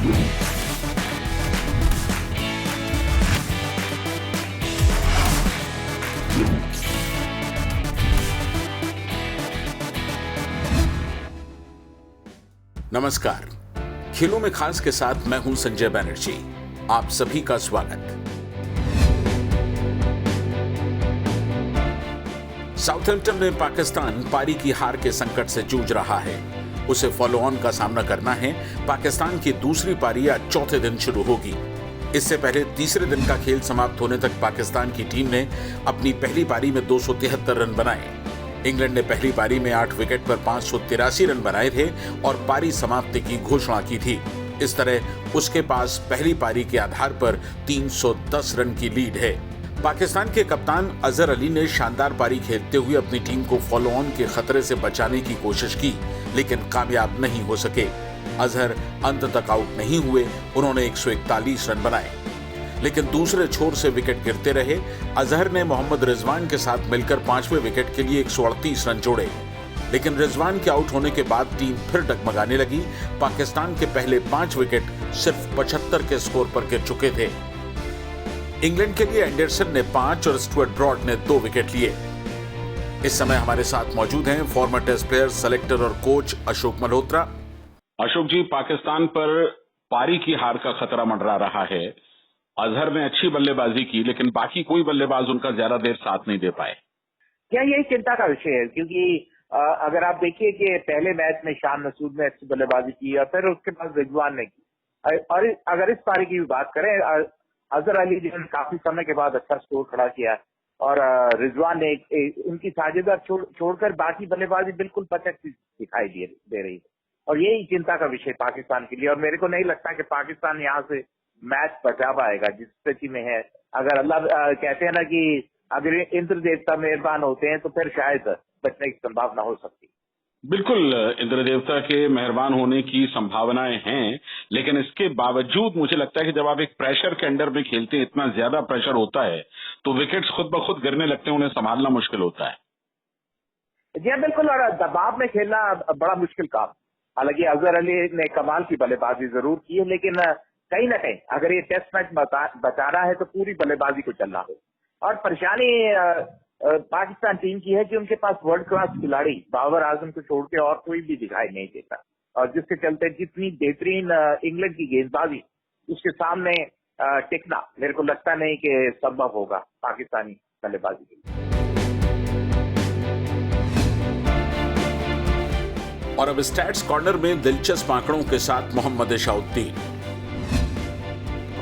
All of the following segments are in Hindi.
नमस्कार, खेलों में खास के साथ मैं हूं संजय बैनर्जी। आप सभी का स्वागत। साउथहैम्पटन में पाकिस्तान पारी की हार के संकट से जूझ रहा है। उसे फॉलो ऑन का सामना करना है। पाकिस्तान की दूसरी पारी आज चौथे दिन शुरू होगी। इससे पहले तीसरे दिन का खेल समाप्त होने तक पाकिस्तान की टीम ने अपनी पहली पारी में 273 रन बनाए। इंग्लैंड ने पहली पारी में 8 विकेट पर 583 रन बनाए थे और पारी समाप्ति की घोषणा की थी। इस तरह उसके पास पहली पारी के आधार पर 310 रन की लीड है। पाकिस्तान के कप्तान अजहर अली ने शानदार पारी खेलते हुए अपनी टीम को फॉलो ऑन के खतरे से बचाने की कोशिश की, लेकिन कामयाब नहीं हो सके। अजहर अंत तक आउट नहीं हुए। उन्होंने 141 रन बनाए, लेकिन दूसरे छोर से विकेट गिरते रहे। अजहर ने मोहम्मद रिजवान के साथ मिलकर 5वें विकेट के लिए 138 रन जोड़े, लेकिन रिजवान के आउट होने के बाद टीम फिर डगमगाने लगी। पाकिस्तान के पहले 5 विकेट सिर्फ 75 के स्कोर पर गिर चुके थे। इंग्लैंड के लिए एंडरसन ने 5 और स्टुअर्ट ब्रॉड ने 2 विकेट लिए। इस समय हमारे साथ मौजूद हैं फॉर्मर टेस्ट प्लेयर, सेलेक्टर और कोच अशोक मल्होत्रा। अशोक जी, पाकिस्तान पर पारी की हार का खतरा मंडरा रहा है। अजहर ने अच्छी बल्लेबाजी की, लेकिन बाकी कोई बल्लेबाज उनका ज्यादा देर साथ नहीं दे पाए। क्या यही चिंता का विषय है? क्योंकि अगर आप देखिए कि पहले मैच में शान नसूद ने अच्छी बल्लेबाजी की और फिर उसके बाद रिजवान ने की, और अगर इस पारी की भी बात करें, अजहर अली ने काफी समय के बाद अच्छा स्कोर खड़ा किया और रिजवान ने उनकी साझेदार छोड़कर बाकी बल्लेबाजी बिल्कुल पचक दिखाई दे रही है, और यही चिंता का विषय पाकिस्तान के लिए। और मेरे को नहीं लगता कि पाकिस्तान यहाँ से मैच बचा पाएगा जिस स्थिति में है। अगर अल्लाह कहते हैं ना कि अगर इंद्र देवता मेहरबान होते हैं तो फिर शायद बचने की संभावना हो सकती। बिल्कुल, इंद्र देवता के मेहरबान होने की संभावनाएं हैं, लेकिन इसके बावजूद मुझे लगता है कि जब आप एक प्रेशर के अंडर में खेलते हैं, इतना ज्यादा प्रेशर होता है तो विकेट्स खुद ब खुद गिरने लगते हैं, उन्हें संभालना मुश्किल होता है। जी हाँ, बिल्कुल। और दबाव में खेलना बड़ा मुश्किल काम। हालांकि अजहर अली ने कमाल की बल्लेबाजी जरूर की है, लेकिन कहीं ना कहीं अगर ये टेस्ट मैच बचाना है तो पूरी बल्लेबाजी को चलना हो। और परेशानी पाकिस्तान टीम की है कि उनके पास वर्ल्ड क्लास खिलाड़ी बाबर आजम को छोड़ के और कोई भी दिखाई नहीं देता, और जिसके चलते जितनी बेहतरीन इंग्लैंड की गेंदबाजी, उसके सामने टिकना मेरे को लगता नहीं कि संभव होगा पाकिस्तानी बल्लेबाजी के लिए। और अब स्टैट्स कॉर्नर में दिलचस्प आंकड़ों के साथ मोहम्मद इशाउद्दीन।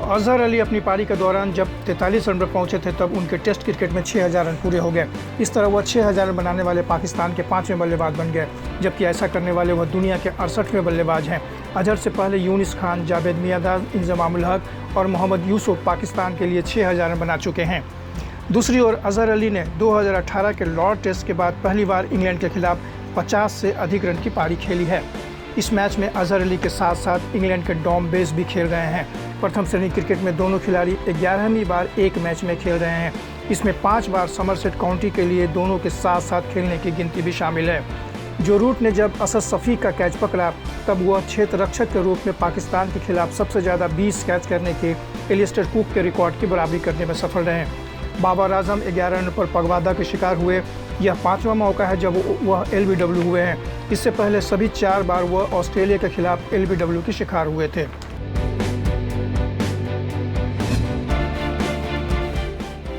अजहर अली अपनी पारी के दौरान जब 43 रन पर पहुंचे थे तब उनके टेस्ट क्रिकेट में 6000 रन पूरे हो गए। इस तरह वह 6000 रन बनाने वाले पाकिस्तान के 5वें बल्लेबाज बन गए, जबकि ऐसा करने वाले वह दुनिया के 68वें बल्लेबाज हैं। अजहर से पहले यूनिस खान, जावेद मियांदाद, इंजमामुल हक और मोहम्मद यूसुफ पाकिस्तान के लिए 6000 रन बना चुके हैं। दूसरी ओर अजहर अली ने 2018 के लॉर्ड टेस्ट के बाद पहली बार इंग्लैंड के खिलाफ 50 से अधिक रन की पारी खेली है। इस मैच में अजहर अली के साथ साथ इंग्लैंड के डॉम बेस भी खेल रहे हैं। प्रथम श्रेणी क्रिकेट में दोनों खिलाड़ी 11वीं बार एक मैच में खेल रहे हैं। इसमें 5 बार समरसेट काउंटी के लिए दोनों के साथ साथ खेलने की गिनती भी शामिल है। जो रूट ने जब असद शफी का कैच पकड़ा तब वह क्षेत्र रक्षक के रूप में पाकिस्तान के खिलाफ सबसे ज़्यादा 20 कैच करने के एलिस्टर कुक के रिकॉर्ड की बराबरी करने में सफल रहे। बाबर आजम 11 रन पर पगवादा के शिकार हुए। यह 5वां मौका है जब वह LBW हुए हैं। इससे पहले सभी 4 बार वह ऑस्ट्रेलिया के खिलाफ LBW के शिकार हुए थे।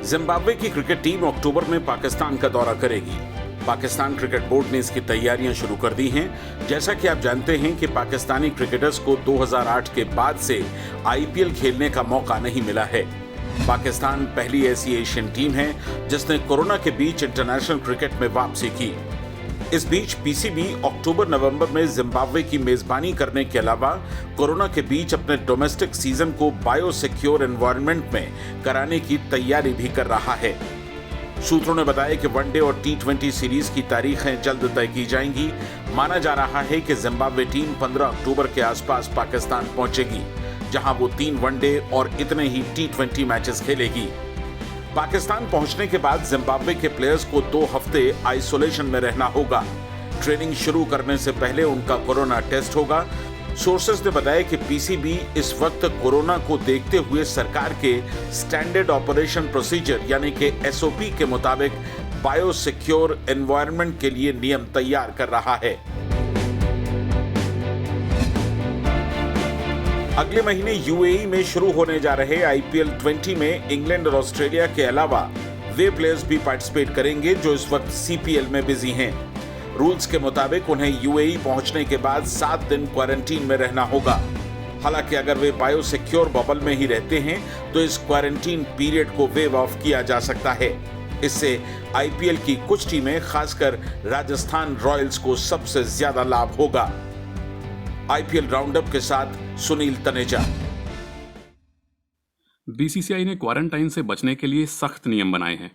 जिम्बाब्वे की क्रिकेट टीम अक्टूबर में पाकिस्तान का दौरा करेगी। पाकिस्तान क्रिकेट बोर्ड ने इसकी तैयारियां शुरू कर दी हैं। जैसा कि आप जानते हैं कि पाकिस्तानी क्रिकेटर्स को 2008 के बाद से IPL खेलने का मौका नहीं मिला है। पाकिस्तान पहली ऐसी एशियन टीम है जिसने कोरोना के बीच इंटरनेशनल क्रिकेट में वापसी की। इस बीच PCB अक्टूबर-नवंबर में जिम्बाब्वे की मेजबानी करने के अलावा कोरोना के बीच अपने डोमेस्टिक सीजन को बायोसिक्योर एनवायरनमेंट में कराने की तैयारी भी कर रहा है। सूत्रों ने बताया कि वनडे और T20 सीरीज की तारीखें जल्द तय की जाएंगी। माना जा रहा है कि जिम्बाब्वे टीम 15 अक्टूबर के आसपास पाकिस्तान पहुंचेगी, जहां वो 3 वनडे और इतने ही T20 मैचेस खेलेगी। पाकिस्तान पहुंचने के बाद जिम्बाब्वे के प्लेयर्स को 2 हफ्ते आइसोलेशन में रहना होगा। ट्रेनिंग शुरू करने से पहले उनका कोरोना टेस्ट होगा। सोर्सेस ने बताया कि पीसीबी इस वक्त कोरोना को देखते हुए सरकार के स्टैंडर्ड ऑपरेशन प्रोसीजर यानी कि एसओपी के मुताबिक बायोसिक्योर एनवायरनमेंट के लिए नियम तैयार कर रहा है। अगले महीने यूएई में शुरू होने जा रहे आईपीएल 20 में इंग्लैंड और ऑस्ट्रेलिया के अलावा वे प्लेयर्स भी पार्टिसिपेट करेंगे जो इस वक्त सीपीएल में बिजी हैं। रूल्स के मुताबिक उन्हें यूएई पहुंचने के बाद 7 दिन क्वारंटीन में रहना होगा। हालांकि अगर वे बायोसिक्योर बबल में ही रहते हैं तो इस क्वारंटीन पीरियड को वेव ऑफ किया जा सकता है। इससे आईपीएल की कुछ टीमें खासकर राजस्थान रॉयल्स को सबसे ज्यादा लाभ होगा। आईपीएल राउंडअप के साथ सुनील तनेजा। बीसीसीआई ने क्वारंटाइन से बचने के लिए सख्त नियम बनाए हैं।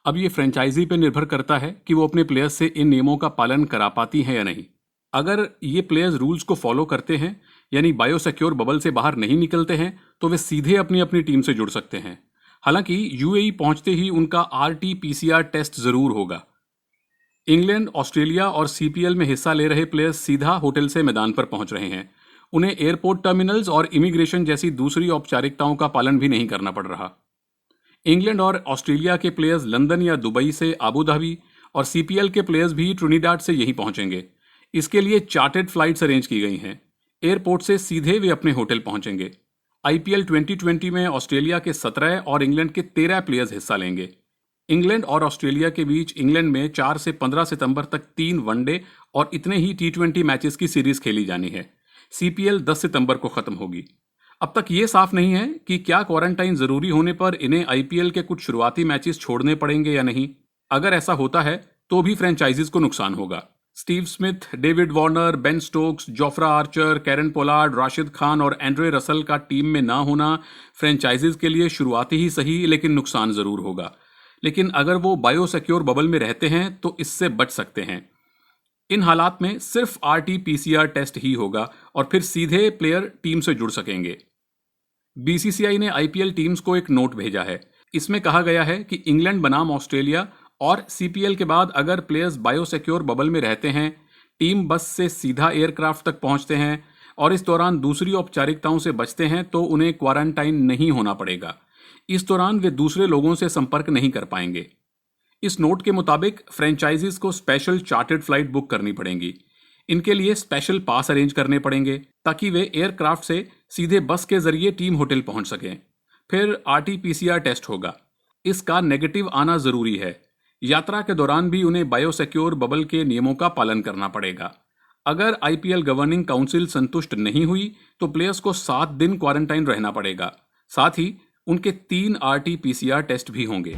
अब ये फ्रेंचाइजी पे निर्भर करता है कि वो अपने प्लेयर्स से इन नियमों का पालन करा पाती हैं या नहीं। अगर ये प्लेयर्स रूल्स को फॉलो करते हैं यानी बायोसिक्योर बबल से बाहर नहीं निकलते हैं तो वे सीधे अपनी अपनी टीम से जुड़ सकते हैं। हालांकि यूएई पहुंचते ही उनका आरटी-पीसीआर टेस्ट जरूर होगा। इंग्लैंड, ऑस्ट्रेलिया और सीपीएल में हिस्सा ले रहे प्लेयर्स सीधा होटल से मैदान पर पहुंच रहे हैं। उन्हें एयरपोर्ट टर्मिनल्स और इमिग्रेशन जैसी दूसरी औपचारिकताओं का पालन भी नहीं करना पड़ रहा। इंग्लैंड और ऑस्ट्रेलिया के प्लेयर्स लंदन या दुबई से आबू धाबी और सीपीएल के प्लेयर्स भी ट्रिनिडाड से यहीं पहुंचेंगे। इसके लिए चार्टर्ड फ्लाइट्स अरेंज की गई हैं। एयरपोर्ट से सीधे वे अपने होटल पहुंचेंगे। आईपीएल 2020 में ऑस्ट्रेलिया के 17 और इंग्लैंड के 13 प्लेयर्स हिस्सा लेंगे। इंग्लैंड और ऑस्ट्रेलिया के बीच इंग्लैंड में 4 से 15 सितंबर तक 3 वनडे और इतने ही टी20 मैचेस की सीरीज खेली जानी है। सीपीएल 10 सितंबर को खत्म होगी। अब तक ये साफ नहीं है कि क्या क्वारंटाइन जरूरी होने पर इन्हें आईपीएल के कुछ शुरुआती मैचेस छोड़ने पड़ेंगे या नहीं। अगर ऐसा होता है तो भी फ्रेंचाइजीज को नुकसान होगा। Steve Smith, David Warner, Ben Stokes, Jofra Archer, Kieron Pollard, Rashid Khan और एंड्रे रसल का टीम में ना होना फ्रेंचाइजीज के लिए शुरुआती ही सही लेकिन नुकसान जरूर होगा। लेकिन अगर वो बायोसिक्योर बबल में रहते हैं तो इससे बच सकते हैं। इन हालात में सिर्फ आरटी-पीसीआर टेस्ट ही होगा और फिर सीधे प्लेयर टीम से जुड़ सकेंगे। बीसीसीआई ने आईपीएल टीम्स को एक नोट भेजा है। इसमें कहा गया है कि इंग्लैंड बनाम ऑस्ट्रेलिया और सीपीएल के बाद अगर प्लेयर्स बायोसिक्योर बबल में रहते हैं, टीम बस से सीधा एयरक्राफ्ट तक पहुंचते हैं और इस दौरान दूसरी औपचारिकताओं से बचते हैं तो उन्हें क्वारंटाइन नहीं होना पड़ेगा। इस दौरान वे दूसरे लोगों से संपर्क नहीं कर पाएंगे। इस नोट के मुताबिक फ्रेंचाइजीज को स्पेशल चार्टर्ड फ्लाइट बुक करनी पड़ेंगी। इनके लिए स्पेशल पास अरेंज करने पड़ेंगे ताकि वे एयरक्राफ्ट से सीधे बस के जरिए टीम होटल पहुंच सकें। फिर आरटी-पीसीआर टेस्ट होगा। इसका नेगेटिव आना जरूरी है। यात्रा के दौरान भी उन्हें बायोसिक्योर बबल के नियमों का पालन करना पड़ेगा। अगर आईपीएल गवर्निंग काउंसिल संतुष्ट नहीं हुई तो प्लेयर्स को 7 दिन क्वारंटाइन रहना पड़ेगा। साथ ही उनके 3 आरटी-पीसीआर टेस्ट भी होंगे।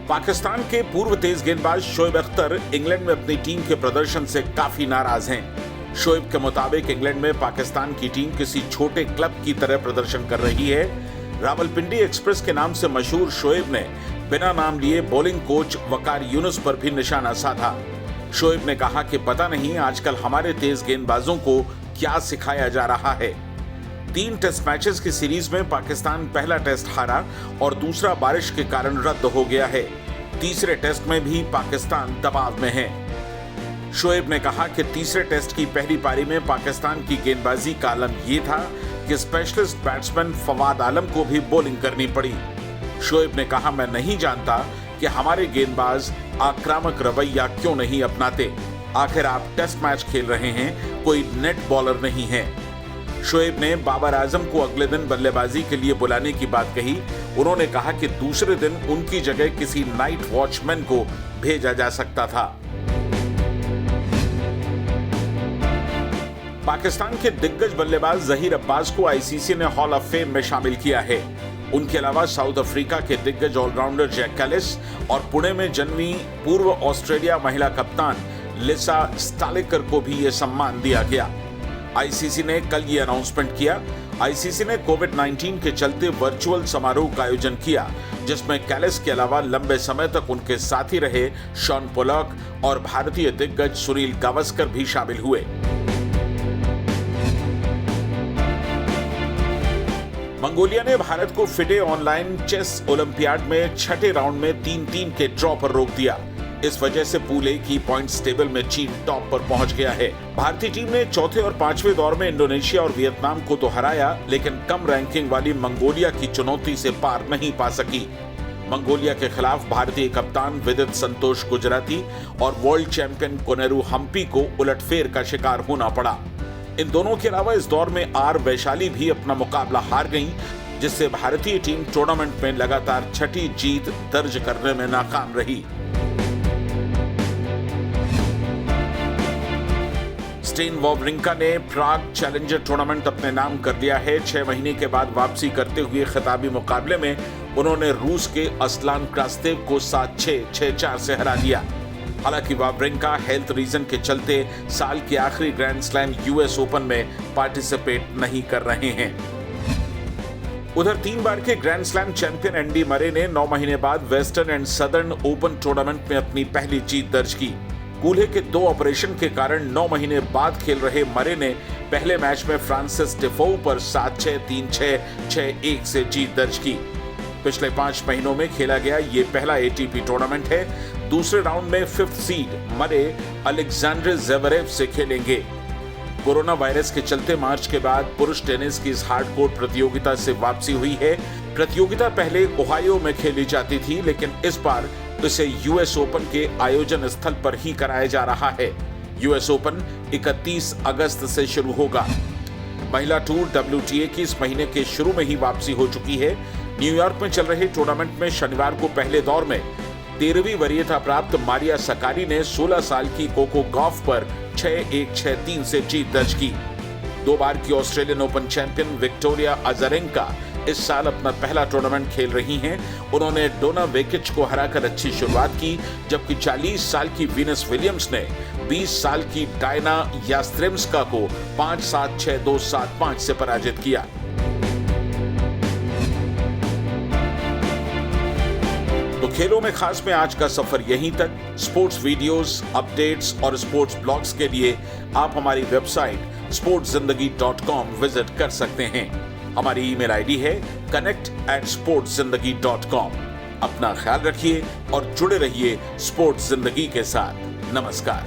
पाकिस्तान के पूर्व तेज गेंदबाज शोएब अख्तर इंग्लैंड में अपनी टीम के प्रदर्शन से काफी नाराज हैं। शोएब के मुताबिक इंग्लैंड में पाकिस्तान की टीम किसी छोटे क्लब की तरह प्रदर्शन कर रही है। रावलपिंडी एक्सप्रेस के नाम से मशहूर शोएब ने बिना नाम लिए बॉलिंग कोच वकार यूनुस पर भी निशाना साधा। शोएब ने कहा कि पता नहीं आजकल हमारे तेज गेंदबाजों को क्या सिखाया जा रहा है। 3 टेस्ट मैचेस की सीरीज में पाकिस्तान पहला टेस्ट हारा और दूसरा बारिश के कारण रद्द हो गया है। तीसरे टेस्ट में भी पाकिस्तान दबाव में है। शोएब ने कहा कि तीसरे टेस्ट की पहली पारी में पाकिस्तान की गेंदबाजी का आलम यह था कि स्पेशलिस्ट बैट्समैन फवाद आलम को भी बॉलिंग करनी पड़ी। शोएब ने कहा, मैं नहीं जानता कि हमारे गेंदबाज आक्रामक रवैया क्यों नहीं अपनाते। आखिर आप टेस्ट मैच खेल रहे हैं, कोई नेट बॉलर नहीं है। शोएब ने बाबर आजम को अगले दिन बल्लेबाजी के लिए बुलाने की बात कही। उन्होंने कहा कि दूसरे दिन उनकी जगह किसी नाइट वॉचमैन को भेजा जा सकता था। पाकिस्तान के दिग्गज बल्लेबाज जहीर अब्बास को आईसीसी ने हॉल ऑफ फेम में शामिल किया है। उनके अलावा साउथ अफ्रीका के दिग्गज ऑलराउंडर जैक कैलिस और पुणे में जन्मी पूर्व ऑस्ट्रेलिया महिला कप्तान लिसा स्टालिकर को भी यह सम्मान दिया गया। आईसीसी ने कल ये अनाउंसमेंट किया। आईसीसी ने कोविड-19 के चलते वर्चुअल समारोह का आयोजन किया, जिसमें कैलिस के अलावा लंबे समय तक उनके साथी रहे शॉन पोलॉक और भारतीय दिग्गज सुनील गावस्कर भी शामिल हुए। मंगोलिया ने भारत को फिडे ऑनलाइन चेस ओलंपियाड में छठे राउंड में 3-3 के ड्रॉ पर रोक दिया। इस वजह से पूल ए की पॉइंट्स टेबल में चीन टॉप पर पहुंच गया है। भारतीय टीम ने चौथे और पांचवें दौर में इंडोनेशिया और वियतनाम को तो हराया, लेकिन कम रैंकिंग वाली मंगोलिया की चुनौती से पार नहीं पा सकी। मंगोलिया के खिलाफ भारतीय कप्तान विदित संतोष गुजराती और वर्ल्ड चैंपियन कोनेरू हम्पी को उलटफेर का शिकार होना पड़ा। इन दोनों के अलावा इस दौर में आर वैशाली भी अपना मुकाबला हार गईं, जिससे भारतीय टीम टूर्नामेंट में लगातार छठी जीत दर्ज करने में नाकाम रही। स्टेन वॉवरिंका ने प्राग चैलेंजर टूर्नामेंट अपने नाम कर लिया है। 6 महीने के बाद वापसी करते हुए खिताबी मुकाबले में उन्होंने रूस के असलान क्रास्तेव को 7-6, 6-4 से हरा दिया। हालांकि वावरिंका हेल्थ रीजन के चलते साल के आखिरी ग्रैंड स्लैम यूएस ओपन में पार्टिसिपेट नहीं कर रहे हैं। उधर 3 बार के grand slam champion Andy Murray ने 9 महीने बाद western and southern open tournament में अपनी पहली जीत दर्ज की। कूल्हे के 2 ऑपरेशन के कारण 9 महीने बाद खेल रहे मरे ने पहले मैच में फ्रांसिस टिफोउ पर 7-6, 3-6, 6-1 से जीत दर्ज की। पिछले 5 महीनों में खेला गया ये पहला एटीपी टूर्नामेंट है। दूसरे राउंड में 5th सीड मरे अलेक्जेंडर ज़वेरेव से खेलेंगे। कोरोना वायरस के चलते मार्च के बाद पुरुष टेनिस की इस हार्डकोर प्रतियोगिता से वापसी हुई है। प्रतियोगिता पहले ओहायो में खेली जाती थी, लेकिन इस बार इसे यूएस ओपन के आयोजन स्थल पर ही कराया जा रहा है। यूएस ओपन 31 अगस्त से शुरू होगा। महिला टूर WTA की इस महीने के शुरू में ही वापसी हो चुकी है। न्यूयॉर्क में चल रहे टूर्नामेंट में शनिवार को पहले दौर में 13वीं वरीयता प्राप्त मारिया सकारी ने 16 साल की कोको गॉफ पर 6-1, 6-3 से जीत दर्ज की। 2 बार की Australian open champion Victoria Azarenka इस साल अपना पहला टूर्नामेंट खेल रही हैं। उन्होंने डोना वेकिच को हराकर अच्छी शुरुआत की, जबकि 40 साल की वीनस विलियम्स ने 20 साल की डायना यास्त्रेम्स्का को 5-7, 6-2, 7-5 से पराजित किया। तो खेलों में खास में आज का सफर यहीं तक। स्पोर्ट्स वीडियोस, अपडेट्स और स्पोर्ट्स ब्लॉग्स के लिए आप हमारी वेबसाइट sportszindagi.com विजिट कर सकते हैं। हमारी ईमेल आईडी है connect@sportszindagi.com। अपना ख्याल रखिए और जुड़े रहिए स्पोर्ट्स जिंदगी के साथ। नमस्कार।